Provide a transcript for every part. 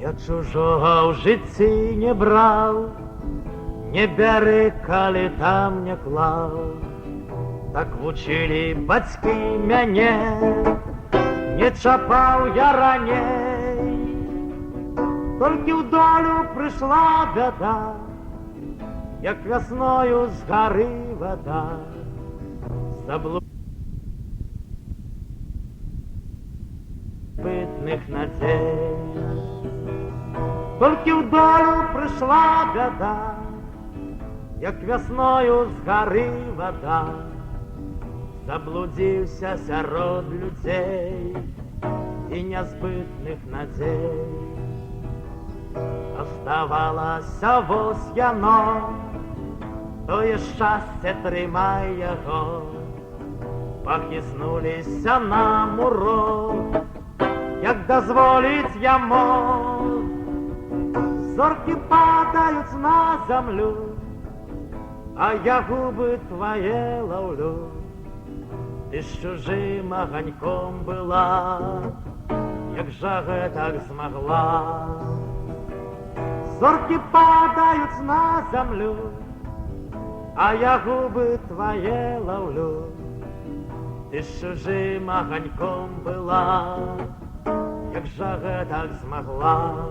Я чужого ў жыцці не браў, не бяры, калі там не клаў. Так вучылі бацькі мяне, не чапаў я раней. Толькі ў долю прыйшла бяда, як вясною з гары вада. Забытных надзей. Толькі ў долю прыйшла бяда, як вясною з гары вада. Заблудзіўся сярод людзей і нязбытных надзей. Аставалася вось яно, тое шчасце, трымай яго. Пахіснуліся нам урок, як дазволіць я мог. Зоркі падаюць на зямлю, а я губы твае лаўлю. Ты з чужым аганьком была, як жа гэтак змагла. Зоркі падаюць на зямлю, а я губы твае лаўлю. Ты з чужым аганьком была, як жа гэтак змагла.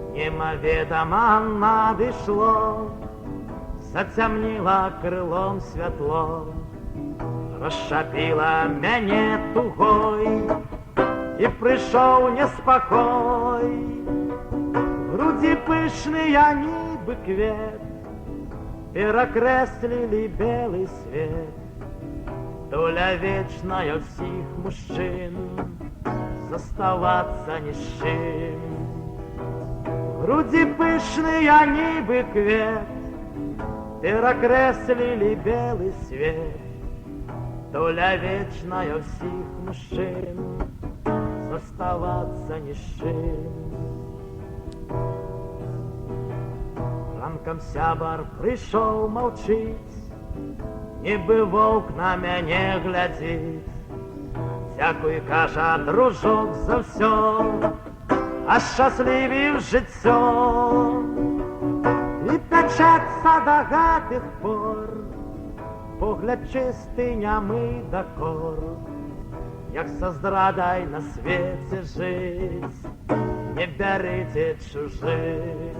Немаведама надышло, зацямніла крылом святло, расшапіла мяне тугой, і прыйшоў неспакой. Грудзі пышныя, нібы квет, перакрэслілі белы свет. Доля вечная ўсіх мужчын, заставацца ні з чым. Грудзі пышныя, нібы квет, перакрэслілі белы свет. Доля вечная ўсіх мужчын, заставацца ні з чым. Ранкам сябар прыйшоў маўчыць, нібы воўк на мяне глядзіць. Дзякуй, кажа, дружок, за ўсё, ашчаслівіў жыццё. І пячэцца да гэтых пор погляд чысты, нямы дакор. Як са здрадай на свеце жыць, не бярыце чужых.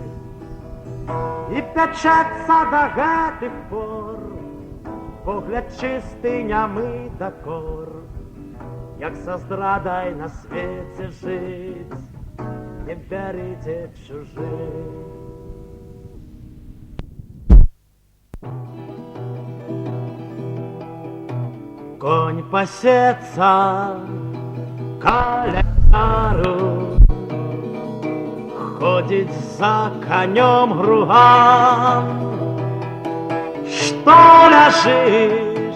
І пячэцца да гэтых пор погляд чысты, нямы дакор. Як са здрадай на свеце жыць, не бярыце чужых. Конь пасецца каля яру, ходзіць за канём груган. Што ляжыш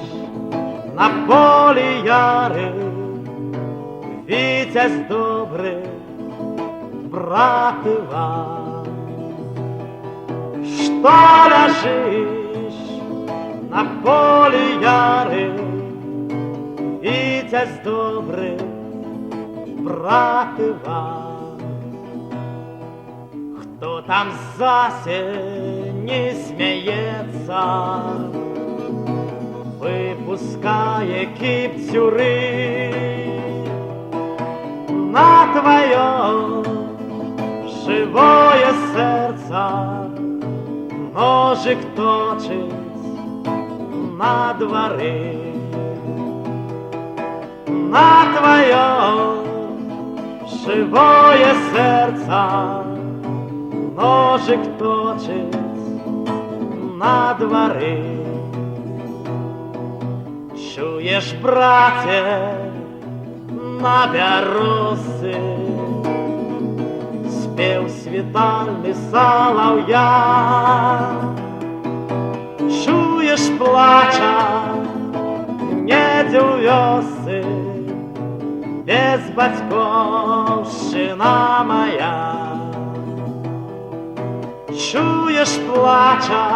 на полі яры, віцязь добры, брат Іван? Што ляжыш на полі яры, віцязь добры, брат Іван? Хто там ззасе не смяецца, выпускае кіпцюры на твоё живое сэрца, ножик точыць на двары. На твоё живое сэрца, ножик точыць на двары. Чуеш, браце, на бярозцы спеў світальны салаўя. Чуеш, плача недзе ў вёсцы, без бацькоўшчына моя. Чуеш, плача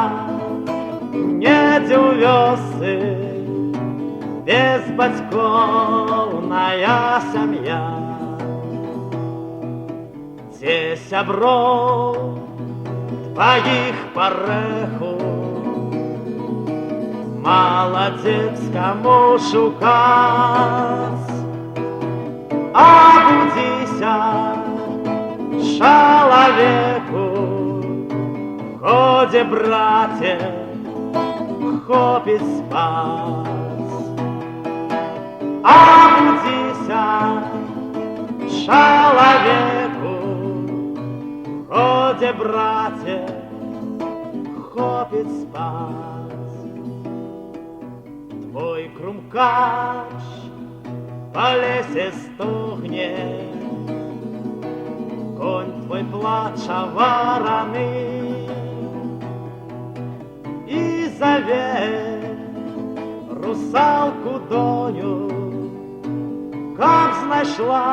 недзе ў вёсцы, без бацькоўная сям'я. Дзе сяброў тваіх парэху маладзецкаму шукаць. Абудзіся, чалавеку, годзе, браце, хопіць спаць. Абудзіся, чалавеку, годзе, браце, хопіць спаць. Твой крумкач по лесе стогне, конь твой плача вараны, и зове русалку Доню, как знайшла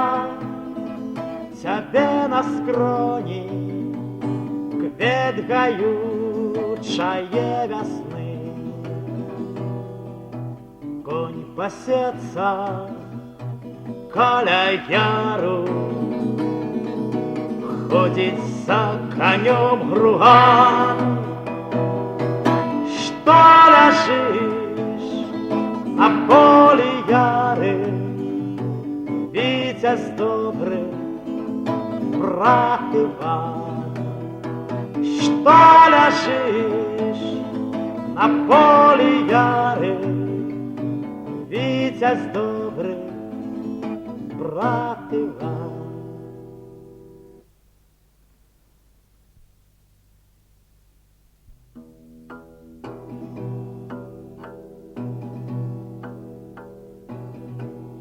цябе на скроні, квет гаючае вясны. Конь пасецца каля яру, ходить за конем груган. Что лежишь на поле яры, Витязь добрый, брат Иван? Что лежишь на поле яры, Витязь добрый, брат Иван?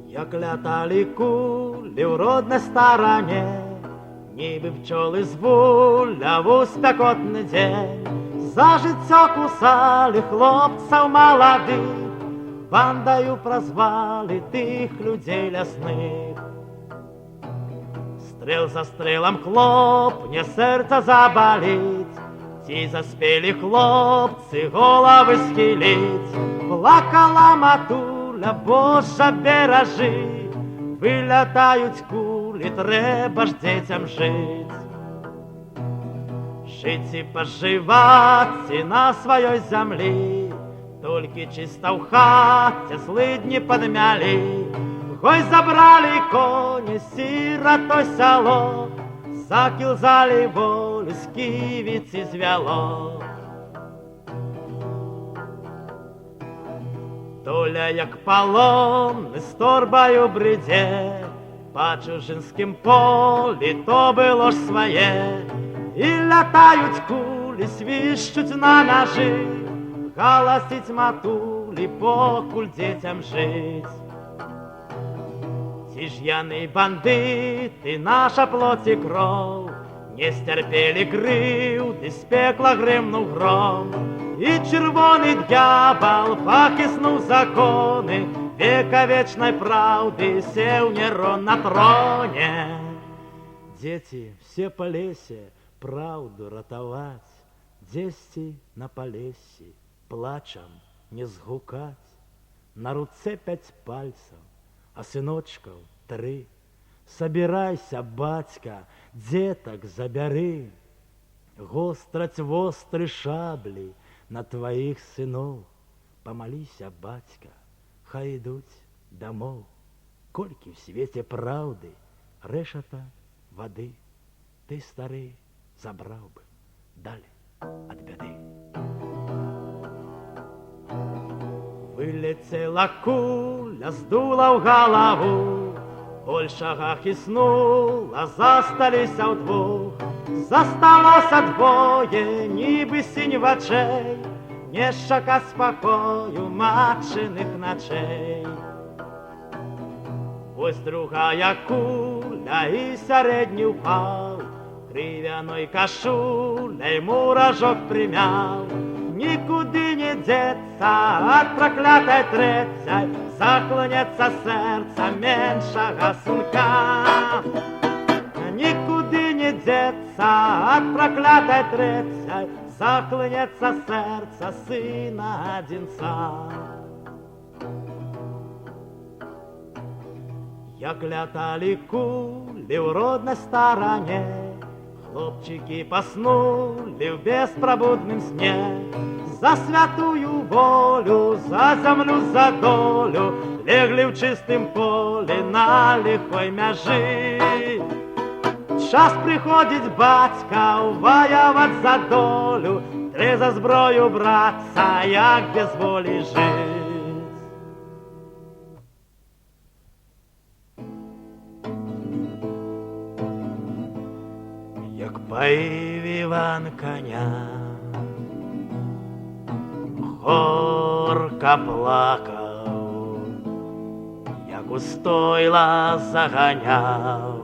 Як лятали кулі в родній стороні, ніби пчоли з вуля в спекотний день, за життя кусали хлопців молодих, бандою прозвали тих людей лясних. Стрел за стрелом хлопне, серце заболить, ті заспели хлопці голови схилить. Плакала матуля, Божа бережи, вилятають кулі, треба ж дітям жить. Жить і поживати на своїй землі, тільки чисто в хаті злидні подмяли. Гой забрали коні, сіротой село, закілзали волю, з кивиці звело. Доля, як полонний, з торбою бреде, по чужинським полі то було ж своє. І лятають кулі, свищуть на ножі, галасить матулі, покуль дітям жить. Ті ж яні бандити, наша плоть і кров, не стерпели кривди, з пекла гримнув гром. І червоний дьявол похиснув закони, века вечной правды сел Нерон на троне. Дети все по лесе правду ратовать, десьти на полесі плачем не згукать. На руце 5 пальцев, а сыночков 3. Собирайся, батька, деток забери, гострать востры шабли на твоих сынов. Помолися, батька, хай идут домов. Кольки в свете правды решета воды ты, старый, забрал бы дали от беды. Вылетела куля, сдула в голову, большага хиснула, засталися вдвох. Засталося двоє, ніби сінь в очей, не шака спокою матчиних ночей. Ось другая куля і середній впав, крив'яною кашулей муражок примяв. Нікуди не деться от проклятой третьей, захлинеться серце меншого сынка. Никуды не деться от проклятой третьей, захлинеться серце сына Одинца. Як лятали кулі в родній стороні, Хлопчики поснули в беспробудном сне за святую волю, за землю, за долю, легли в чистым поле на лихой мяжи. Час приходить батька воювать за долю, три за зброю братца, як без волі жить. Як поїв Іван коня, горько плакав, як у стойла заганяв.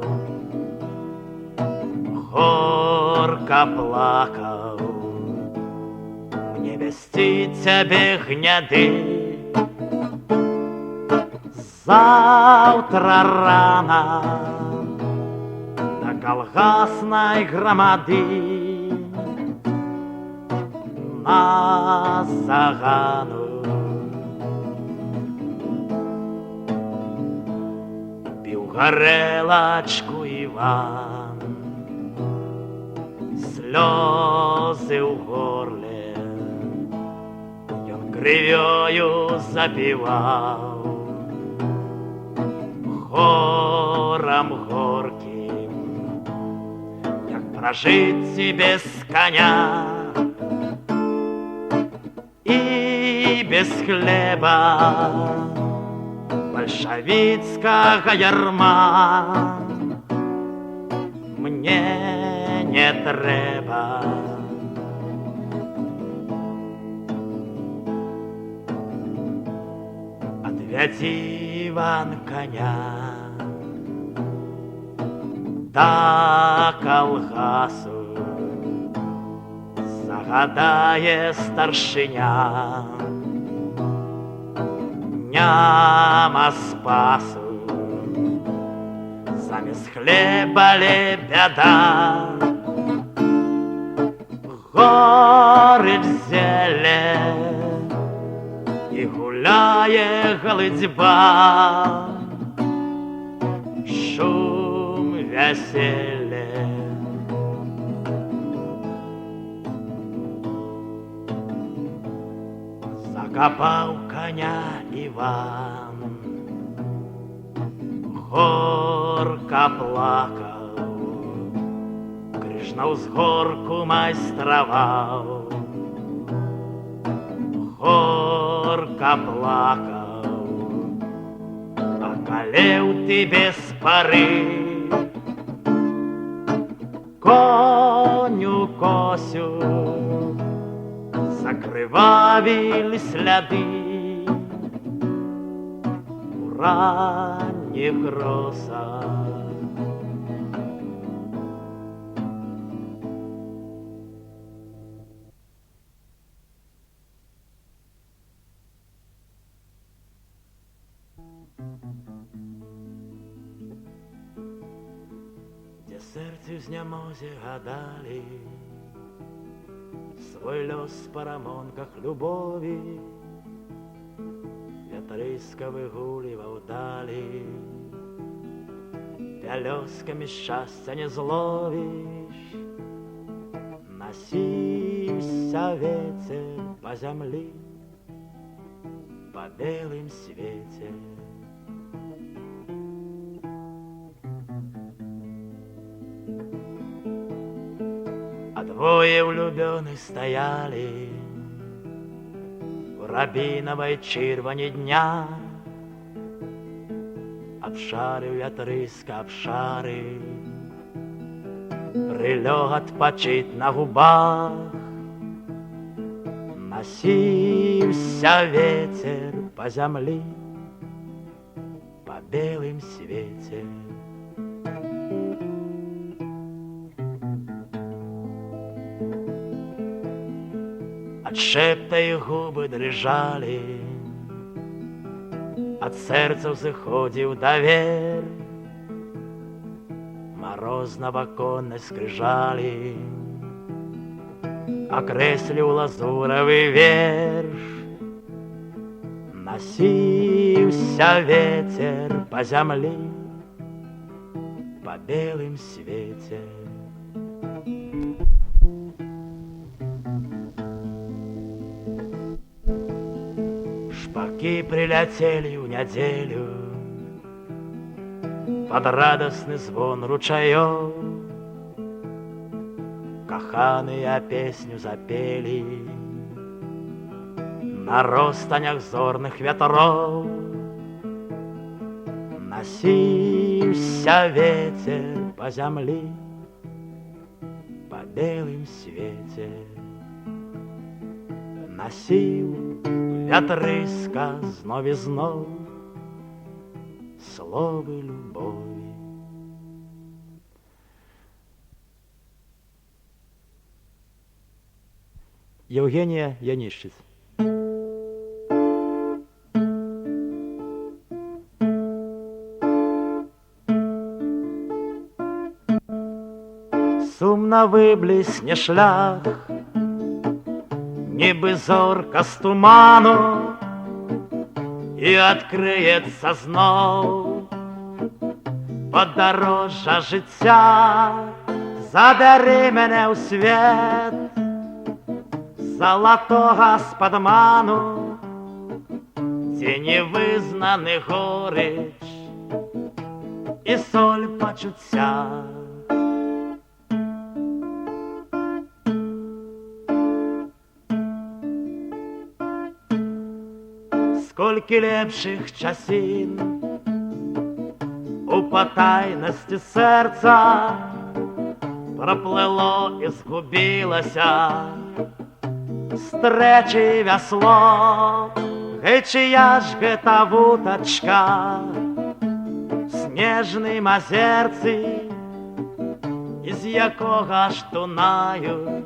Горько плакав, мне вести тебе гняды. Завтра рано до колгасной громады на загану пил горелочку Иван. Слезы у горле, он кривёю запевал, хором горьким, как прожить себе с коня и без хлеба большевицкого ярма мне не треба. Отведь, Иван, коня до колгасу, загадає старшиня, няма спасу. Замест хлеба лебеда, горить зелень і гуляє голодьба, шум весілля. Закопав коня Іван, горько плакав, кришна узгорку майстровал. Горько плакав, околев ты без поры, коню косю закривавили сляди у ранніх росах. Де серцю знямозе гадали свой лёс в парамонках любові, вятриска вигулював далі, пялёсками щастя не зловиш. Носился ветер по земле, по белым свете. А двое влюбленных стояли в рябиновой червоне дня. Обшарив вятриска обшарив, прилёг отпочить на губах. Носился ветер по земле, по белым свете. От шепта их губы дрожали, от сердца заходил довер. Морозного конной скрижали окреслил лазуровый верш. Носился ветер по земле, по белым свете. Птушки прилетели в неделю под радостный звон ручаёў. Каханыя песню запели на ростанях зорных вятроў. Носился ветер по земле, по белым свете. Носил вятрыска з новізной словы любові. Євгенія Яніщиць. Сумно виблісне шлях, ніби зорка з туману, і адкриється знов подорожжя життя. Забери мене у світ золотого з-подману, де невизнаний горич і соль почуття. Скільки лепших часин у потайності серця проплило і згубилося встречі весло. Гей, чия ж гета вуточка в снежнім озерці, із якого ж тунаю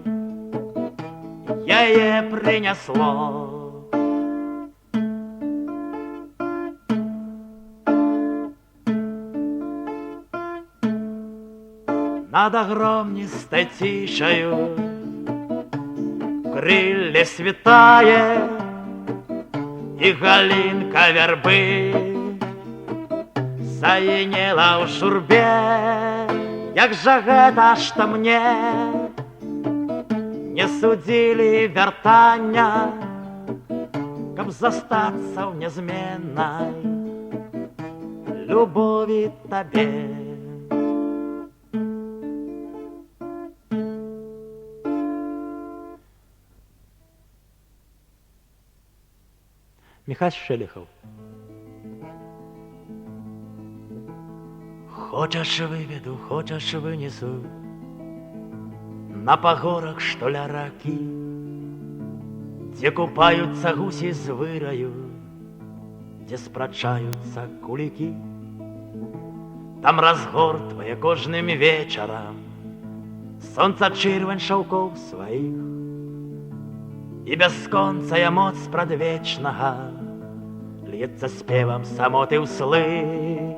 її принесло. Над огромнистой тишею крылья святая и галинка вербы заинела у журбе. Як же гэта, што мне не судили вяртання, каб застаться в незменной любови табе. Михась Шелихов. Хочешь выведу, хочешь вынесу на погорах, что ли, раки, где купаются гуси с вырою, где спрачаются кулики. Там разгортвае кожным вечером солнце чырвань шаўкоў сваіх, і бясконцая моц прадвечнага льецца спевам самоты ўслых.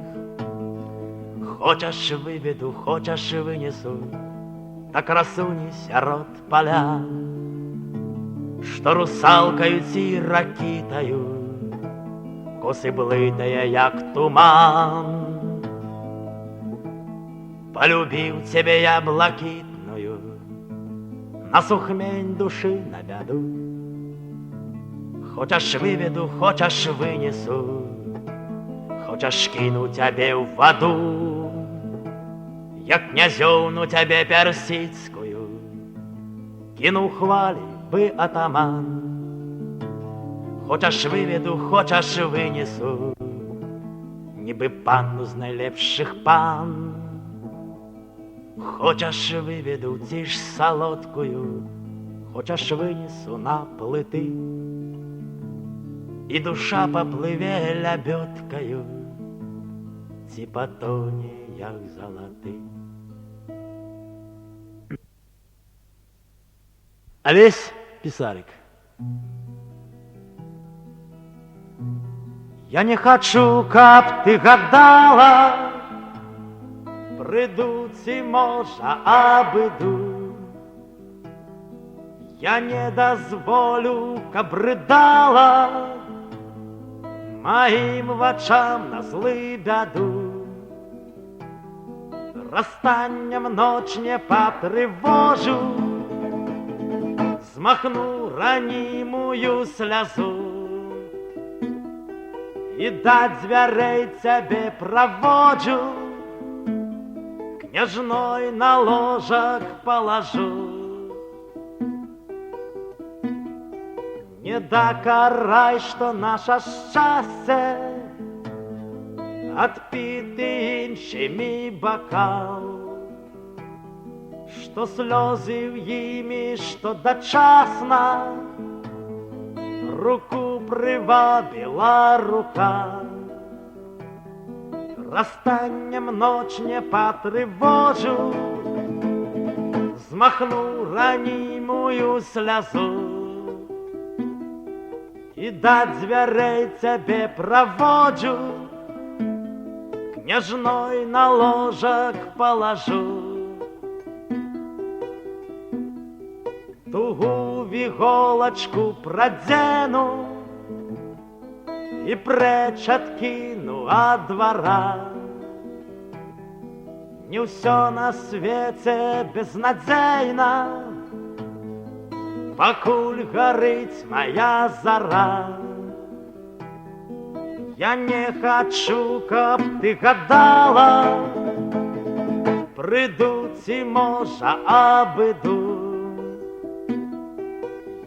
Хочаш выведу, хочаш вынесу та красуні сярод поля, што русалкаю ці ракітаю косы блытая, як туман. Полюбіў цябе я блакітную на сухмень души на бяду. Хочаш выведу, хочаш вынесу, хочаш кіну цябе ў ваду, як князёўну цябе персідскую кінуў хвалі бы атаман. Хочаш выведу, хочаш вынесу, нібы панну з найлепшых пан. Хочаш выведу ці ж салодкую, хочаш вынесу на плыты, і душа поплыве лябёдкаю, ці патоне, як залаты. Олесь Писарик. Я не хочу, каб ты гадала, прыйду ці можа абыду. Я не дазволю, каб рыдала маім вачам на злы бяду. Расстаннем ноч не патрывожу, змахну ранімую слязу. і да дзвярэй цябе праводжу, княжной на ложак палажу. Не докарай, что наше счастье отпитый іншими бокал, что слезы в ими, что дочасно руку привабила рука. Расстанем ночь не потревожу, змахну ранимую слезу, і да дзвярэй цябе праводжу, княжной на ложак палажу. Тугу в іголачку прадзену і прэч адкіну ад двара. Не ўсё на свеце безнадзейна, пакуль гарыць моя зара. Я не хочу, каб ты гадала, прыду ці можа абыду.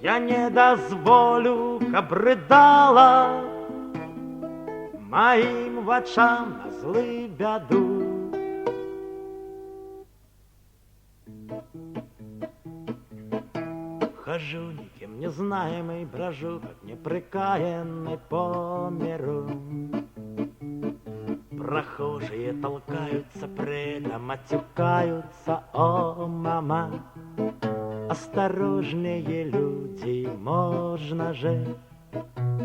Я не дазволю, каб рыдала моим вачам на злы бяду. Хожу никем не знаемый, брожу, как неприкаянный по миру. Прохожие толкаются, предом матюкаются, о, мама. Осторожнее, люди, можно же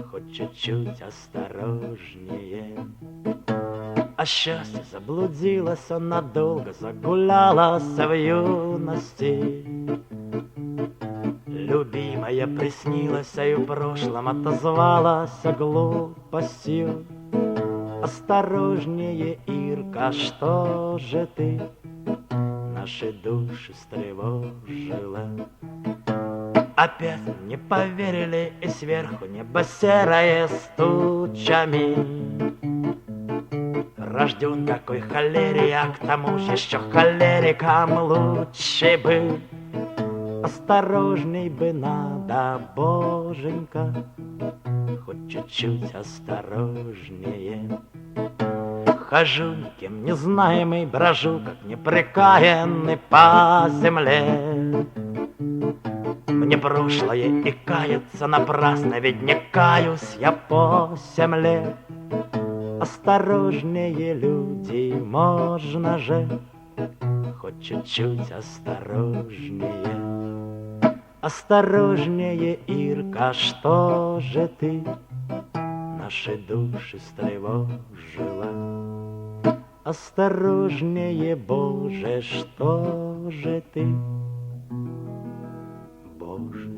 хоть чуть-чуть осторожнее. А счастье заблудилось, он надолго загулялось в юности. Любимая приснилась, и в прошлом отозвалась глупостью. Осторожнее, Ирка, что же ты наши души встревожила? Опять не поверили, и сверху небо серое с тучами. Рожден какой холерик, а к тому же еще холерикам лучше бы. Осторожней бы надо, боженька, хоть чуть-чуть осторожнее. Хожу никем не знаемый, брожу, как неприкаянный по земле. Мне прошлое и каяться напрасно, ведь не каюсь я по 7 лет. Осторожнее, люди, можно же хоть чуть-чуть осторожнее. Осторожнее, Ирка, что же ты наши души встревожила? Осторожнее, Боже, что же ты, Боже?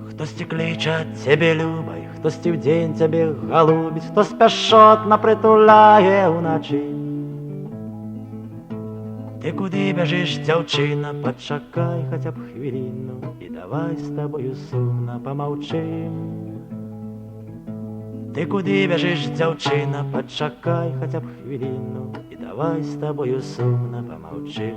Хто стекличать тебе любой, хто стів день тебе голубить, хто спешотно притуляє вночі. Ти куди біжиш, дівчина, почекай хоча б хвилину, і давай з тобою сумно помовчим. Ти куди біжиш, дівчина, почекай хоча б хвилину, і давай з тобою сумно помовчим.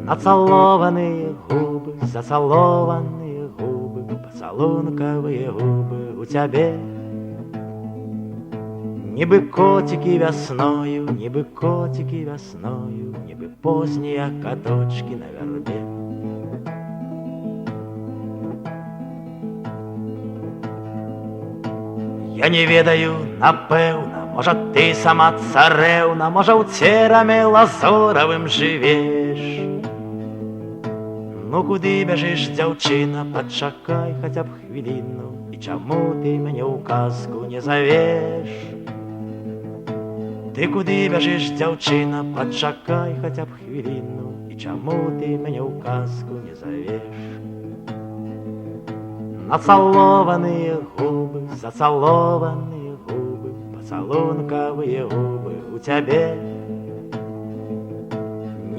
Нацелованные губы, зацелованные губы, поцелунковые губы у тебя. Ніби котики весною, ніби котики весною, ніби поздние каточки на вербе. Я не ведаю, напевно, може ти сама царевна, може у церами лазоровым живеш. Ну куди біжиш, дівчина, почекай хоча б хвилину, і чому ти мене у казку не зовеш? Ти куди біжиш, дівчина, почекай хоча б хвилину, і чому ти мене у казку не зовеш? Нацелованные губы, зацелованные губы, поцелунковые губы у тебя.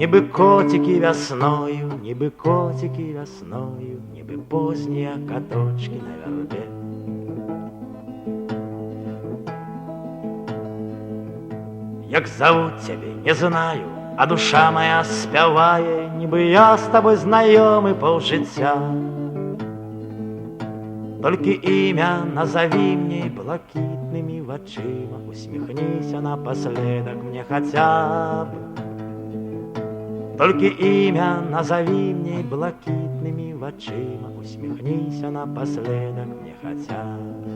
Ніби котики весною, ніби котики весною, ніби поздні каточки на вербе. Як зовут тебе, не знаю, а душа моя спяває, ніби я з тобою знайомий полжиття. Только имя назови мне блакитными очима, усмехнися напоследок мне хотя бы. Только имя назови мне блакитными очима, усмехнися напоследок мне хотя бы.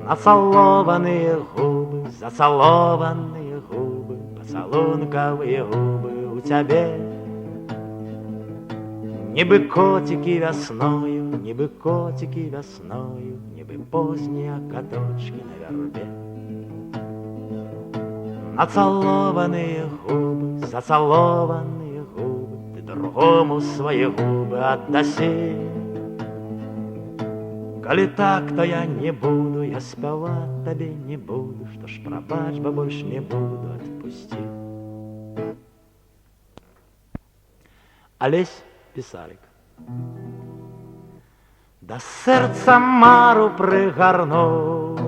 Нацелованные губы, зацелованные губы, поцелунковые губы у тебя. Ніби котики весною, ніби котики весною, ніби поздні каточки на вербе. Нацелованные губы, зацелованные губы, ты другому свои губы отдаси. Коли так, то я не буду, я спевать тебе не буду, что ж пробач, бо больше не буду, отпусти. Олесь Писарик. До серця Мару пригорнув,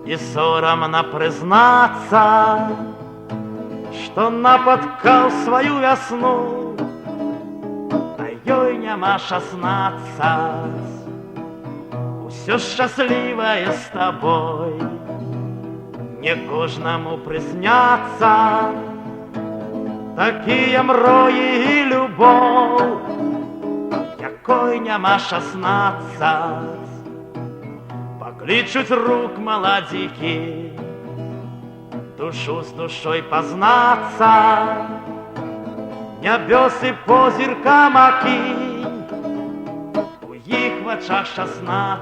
і соромно признаться, що напоткав свою весну, а ёй нема 16. Усё щасливое с тобой не кожному присняться. Такие мрої і любов, якой нема 16. Покличуть рук молодики, душу с душой познаться. Небеси по зіркам окинь, у їх в очах 16.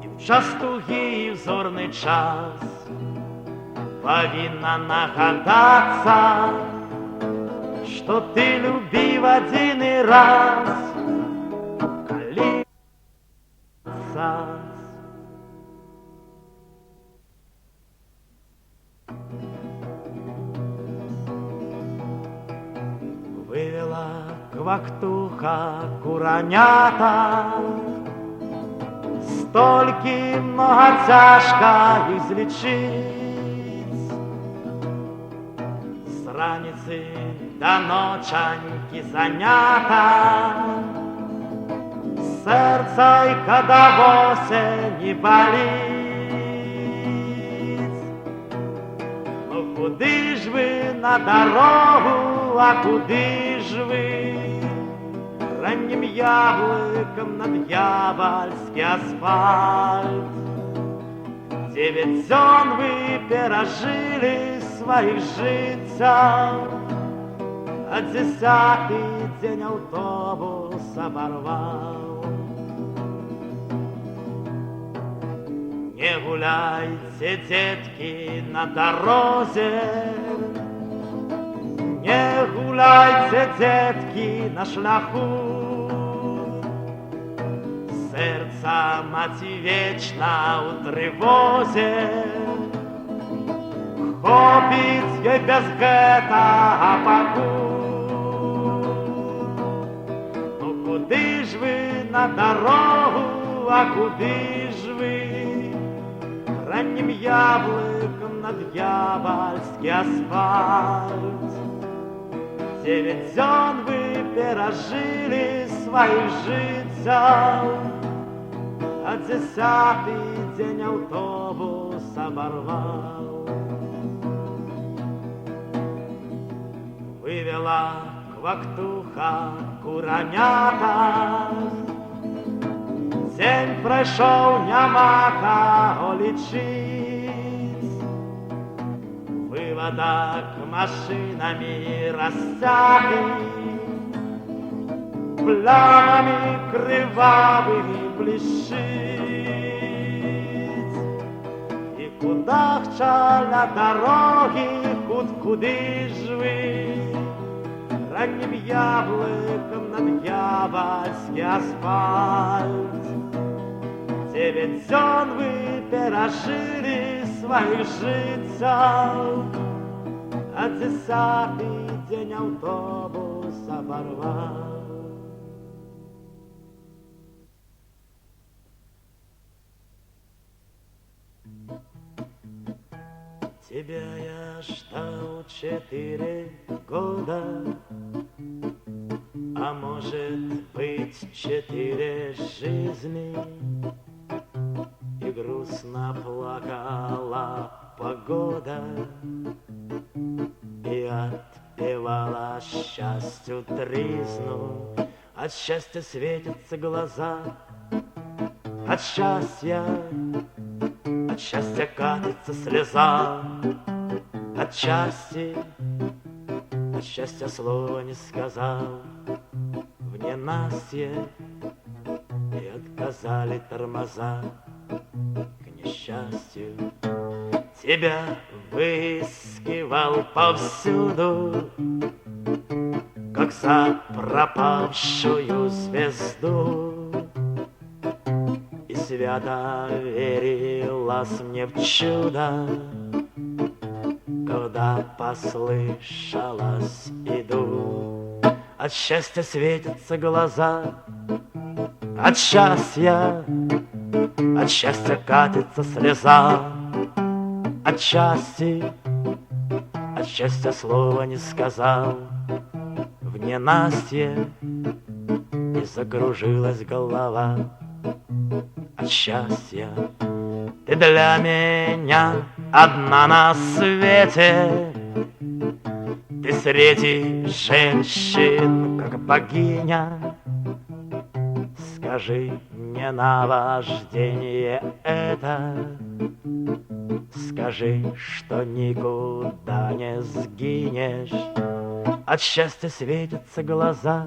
І в час тугий, і в зорний час повинна нагадаться, что ты любив один раз, коли вывела квактуха куранята, стольки много тяжко излечить. С раницы до ночаньки занята, сердце и когда не болит. Ну куди ж ви на дорогу, а куди ж ви? Ранним яблоком на дьявольский асфальт. 9 зон вы пережили своих життя, а 10-й день автобус оборвал. Не гуляйте, детки, на дороге, не гуляйте, детки, на шляху. Сердца мати вечно у тривозі, хопить ей без гэтага паку. Ну куди ж ви на дорогу, а куди ж ви? Ранним яблоком на дьявольский асфальт. 9 зон вы пережили своих життя, а 10-й день автобус оборвал. Вывела квактуха куранята, день пройшов, нема кого лічить. Выводок машинами растягивает, планами кривавыми блещит. И куда на дороги, куди ж ви? Ранним яблоком на дьявольский асфальт. 9 зон вы пережили своих життя, на 10-й день автобус оборвал. Тебя я ждал 4 года, а может быть 4 жизни. И грустно плакала погода, и отпевала счастью тризну. От счастья светятся глаза, от счастья катится слеза, от счастья слова не сказал. В ненастье и отказали тормоза. К несчастью тебя выискивал повсюду, как за пропавшую звезду. И свято верилась мне в чудо, когда послышалось «иду». От счастья светятся глаза, от счастья катится слеза, от счастья слова не сказал. В ненастье и закружилась голова. От счастья ты для меня одна на свете, ты среди женщин, как богиня. Скажи мне, наваждение это, скажи, что никуда не сгинешь. От счастья светятся глаза,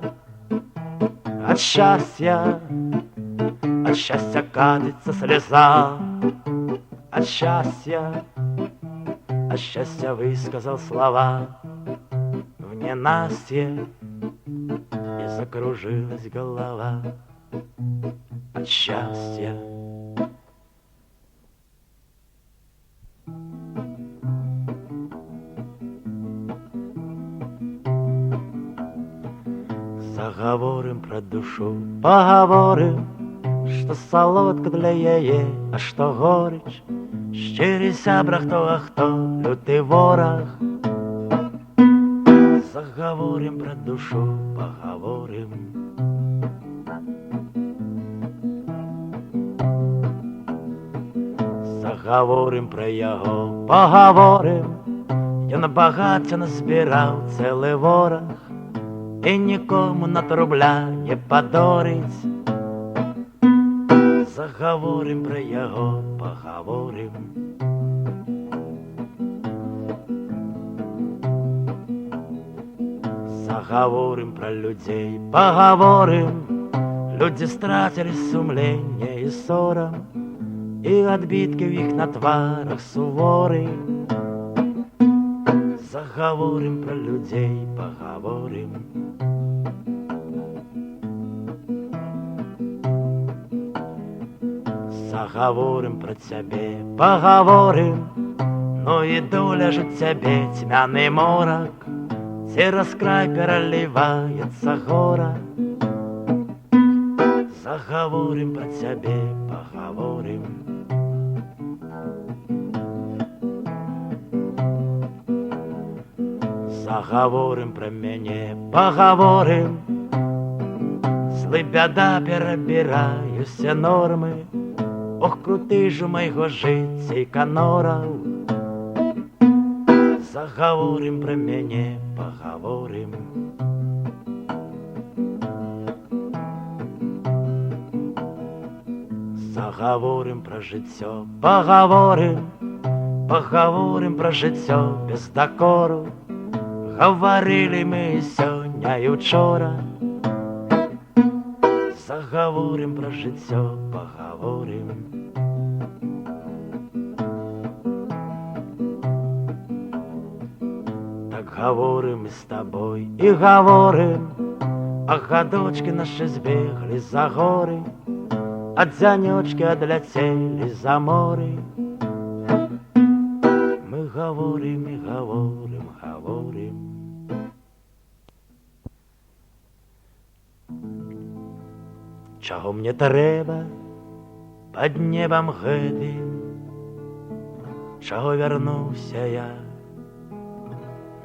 от счастья катится слеза, от счастья высказал слова. В ненастье и закружилась голова. От счастья. Заговорим про душу, поговорим, что солодка для яе, а что горечь. Щирий сябра, а хто лютий ворог. Заговорим про душу, поговорим. Заговорим про його, поговорим. Я на багаття назбирав цілий ворог, і нікому над рубля не подорить. Заговорим про його, поговорим. Заговорим про людей, поговорим. Люди стратили сумління і сором, і відбитки в їх на тварах суворі. Заговорим про людей, поговорим. Заговорим про тебе, поговорим. Ну и доля же тебе тьмяный морок, через край переливается гора. Заговорим про тебе, поговорим. Заговорим про меня, поговорим. Злы беда перебираю все нормы. Ох, крутий ж у майго житті канорав. Заговорим про мене, поговорим. Заговорим про життя, поговорим. Поговорим про життя без докору. Говорили ми сьогодні і вчора. Заговорим про життя, поговорим. Так говорим мы с тобой и говорим, а годочки наши сбегли за горы, от зянечки отлетели за море. Мы говорим, і говорим, говорим. Чого мне трэба пад небам гэтым? Чого вярнуўся я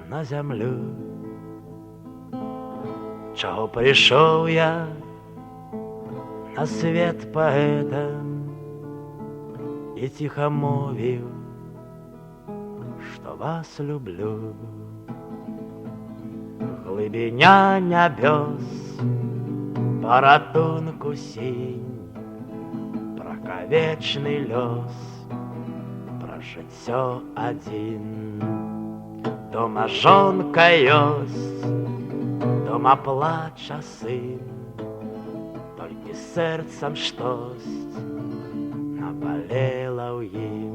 на зямлю? Чого прыйшоў я на свет паэтам і ціха мовіў, што вас люблю? Глыбіня нябёс, паратунку сінь, пракавечны лёс, пра жыццё адзін. Дома жонка ёсць, дома плача сын, толькі сэрцам штосьць набалела ў ім.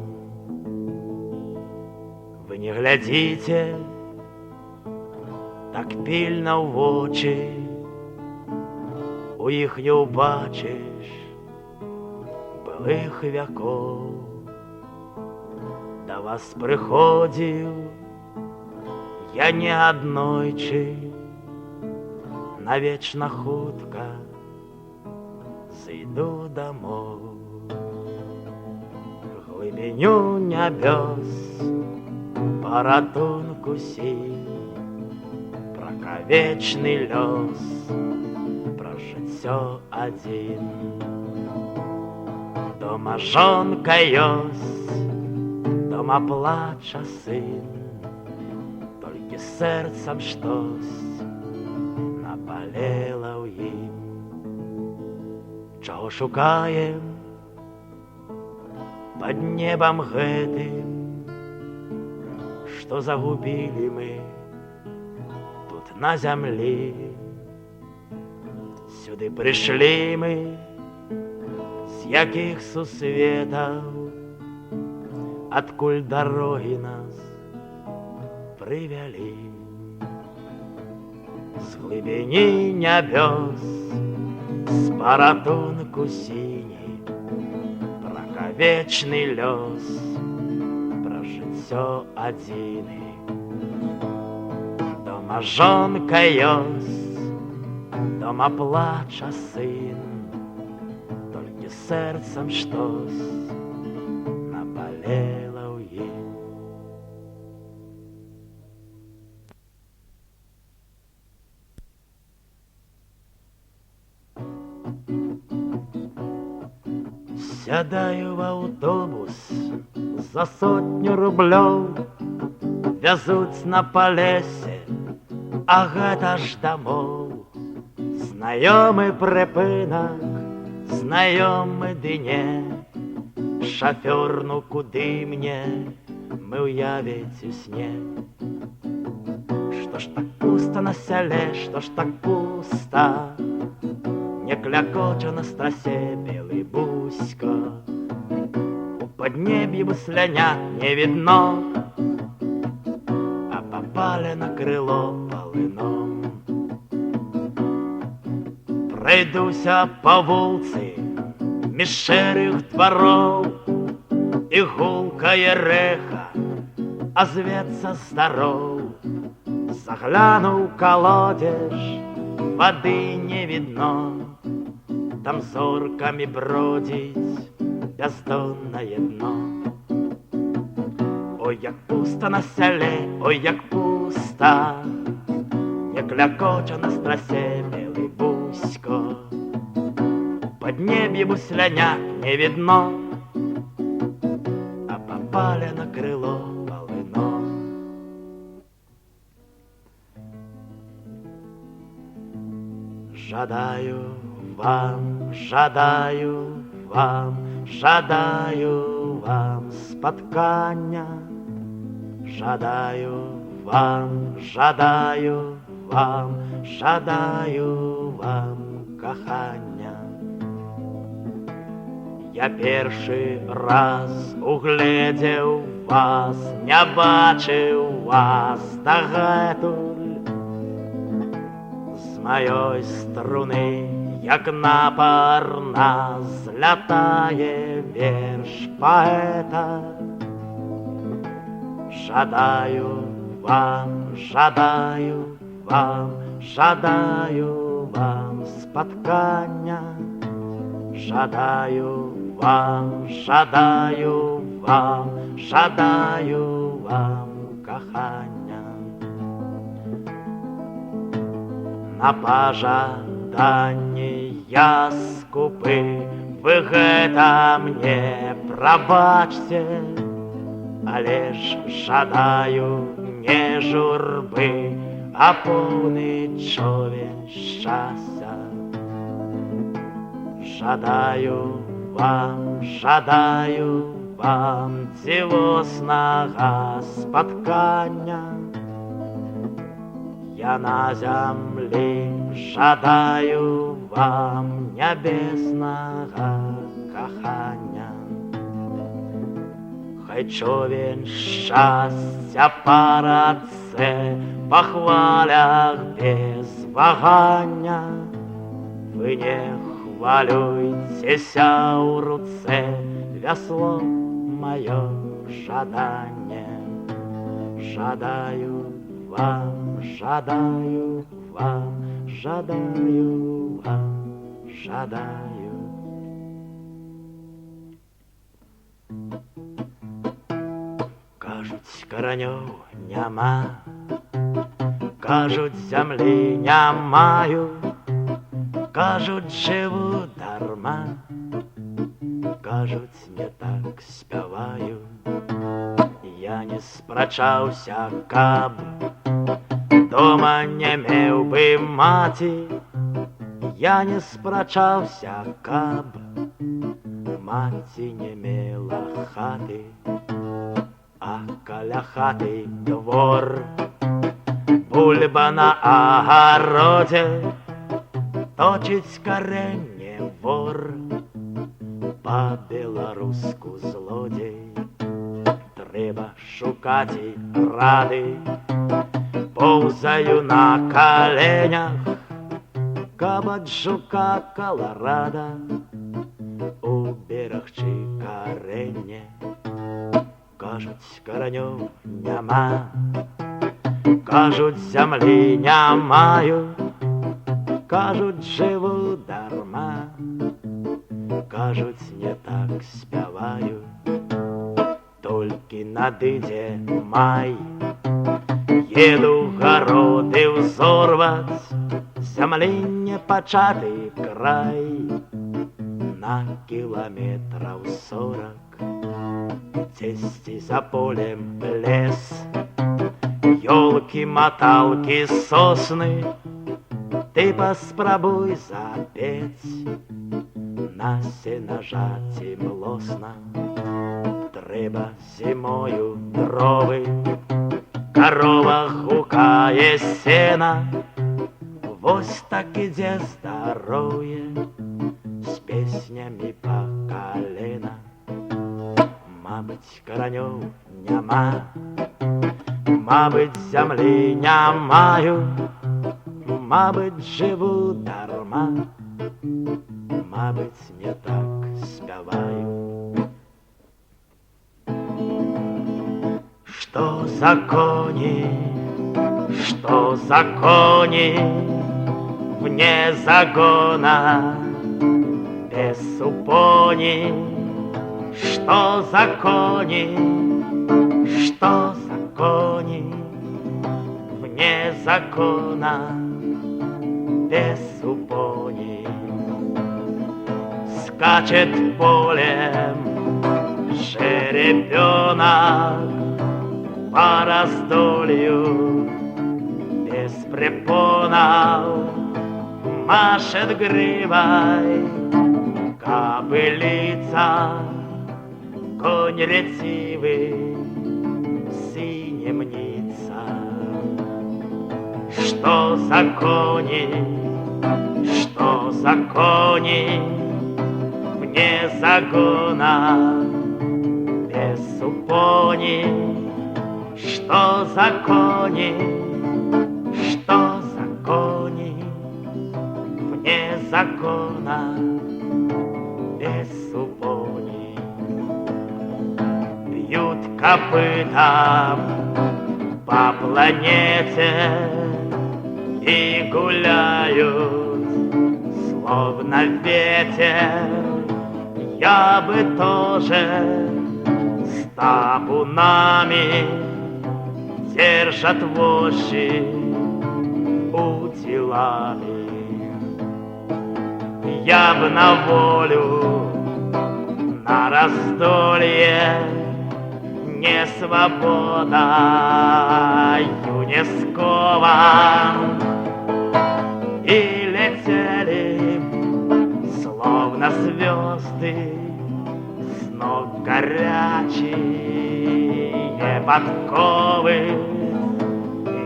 Вы не глядзіце так пільна ў вочы, у іх не ўбачыш былых вякоў. Да вас прыходзіў я не аднойчы, навечна хутка зайду дамоў. Глыбіню нябёс, паратунку сінь, пракавечны лёс, пра жыццё адзін. Дома жонка ёсць, дома плача сын, толькі сэрцам штосьць набалела ў ім. Чаго шукаем пад небам гэтым, што загубілі мы тут на зямлі? Сюды прыйшлі мы з якіх сусветаў, адкуль дарогі нас прывялі. З глыбіні нябёс, з паратунку сіні, пракавечны лёс, пра жыццё адзіны. Дома жонка ёсць, дома плача сын, толькі сэрцам штосьць набалела ў ім. Сядаю в аўтобус за 100 рублёў, вязуць на Палесе, а гэта ж дамоў. Знаёмы прыпынак, знаёмы дне, шафёр, ну куды мне, мы ўявіць у сне. Што ж так пуста на сяле, што ж так пуста, не клякоча на страсе белый буська. У паднеб'і высляня не видно, а попалена крыло полыном. Пройдуся по вулцы між шэрых двароў, і гулкае рэха азвецца здароў. Загляну ў калодзеж, вады не видно, там зорками бродить бездонное дно. Ой, як пусто на селе, ой, як пусто, не клякоча на страсе белый бусько. У поднебье вусляня не видно, а попали на крыло полыно. Жадаю вам, жадаю вам, жадаю вам спаткання. Жадаю вам, жадаю вам, жадаю вам кахання. Я першы раз угледзеў вас, не бачыў вас дагэтуль. З маёй струны, як напарна, злятае верш паэта. Жадаю вам, жадаю вам, жадаю вам споткання. Жадаю вам, жадаю вам, жадаю вам кохання. На пожаданні я скупы, вы гэта мне прабачце, але ж жадаю не журбы, а поўны човен шчасця. Жадаю вам дзівоснага спаткання. Я на зямлі жадаю вам нябеснага кахання. Хай човен шчасця па рацэ па хвалях без вагання. Вы не хвалюйцеся ў руцэ, вясло маё жаданне. Жадаю вам, жадаю вам, жадаю вам, жадаю. Кажуць, каранёў няма, кажуць, зямлі не маю, кажуць, жыву дарма, кажуць, не так спяваю. Я не спрачаўся, каб дома не меў бы маці. Я не спрачаўся, каб маці не мела хаты, а каля хаты двор, бульба на агародзе, точыць карэнне вор, па-беларуску злодзей. Трэба шукаць і рады, поўзаю на каленях, каб ад жука каларада уберагчы карэнне. Кажуць, каранёў няма, кажуць, зямлі не маю, кажуць, жыву дарма, кажуць, не так спяваю. Толькі надыдзе май, еду гароды ўзорваць, зямлі не пачаты край, на кіламетраў 40. Дзесьці за полем лес, ёлкі, маталкі, сосны. Ты паспрабуй запець на сенажаці млосна. Трэба зімою дровы, карова гукае сена. Вось так ідзе здароўе з песнямі па калена. Мабыць, каранёў няма, мабыць, зямлі не маю, мабыць, жыву дарма, мабыць, не так спяваю. Что за кони, вне загона, без супони. Что за кони, вне закона, без супони. Скачет полем жеребенок по раздолью без препонов, машет гривой кобылица. Конь ретивый в синем ница. Что за кони, вне загона, без супони. Что за кони, вне закона, без супони. Бьют копытом по планете и гуляют, словно ветер. Я бы тоже с табунами держат вожжи удилами. Я б на волю, на раздолье, не свобода не скован. И летели, словно звезды, с ног горячие подковы,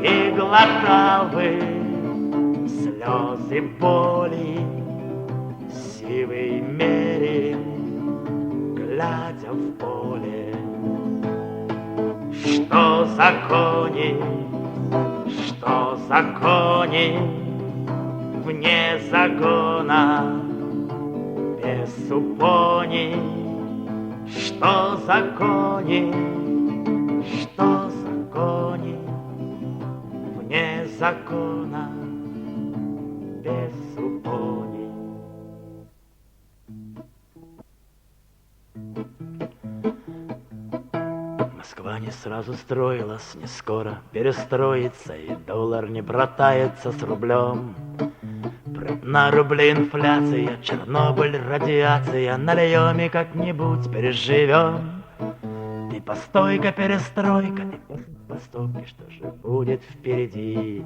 и глотал бы слезы боли сивый мерин, глядя в поле. Что за кони, что за кони, вне загона, без супони. Что за кони, что за кони, вне закона, без супони. Москва не сразу строилась, не скоро перестроится, и доллар не братается с рублем. На рубли инфляция, Чернобыль, радиация, нальем и как-нибудь переживем. Ты постой-ка, перестройка, ты постой, что же будет впереди?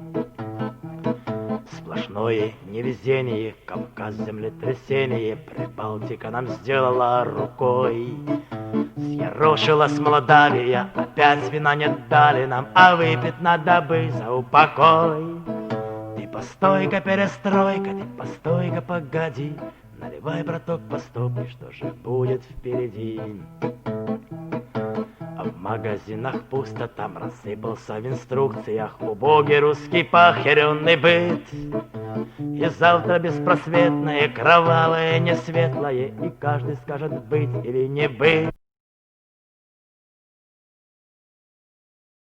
Сплошное невезение, Кавказ, землетрясение, Прибалтика нам сделала рукой. Съерошилась Молдавия, опять вина не дали нам, а выпить надо бы за упокой. Ты постой-ка, перестройка, ты постой-ка, погоди, наливай, браток, по стопке, что же будет впереди? А в магазинах пусто, там рассыпался в инструкциях убогий русский похеренный быт. И завтра беспросветное, кровавое, несветлое, и каждый скажет быть или не быть.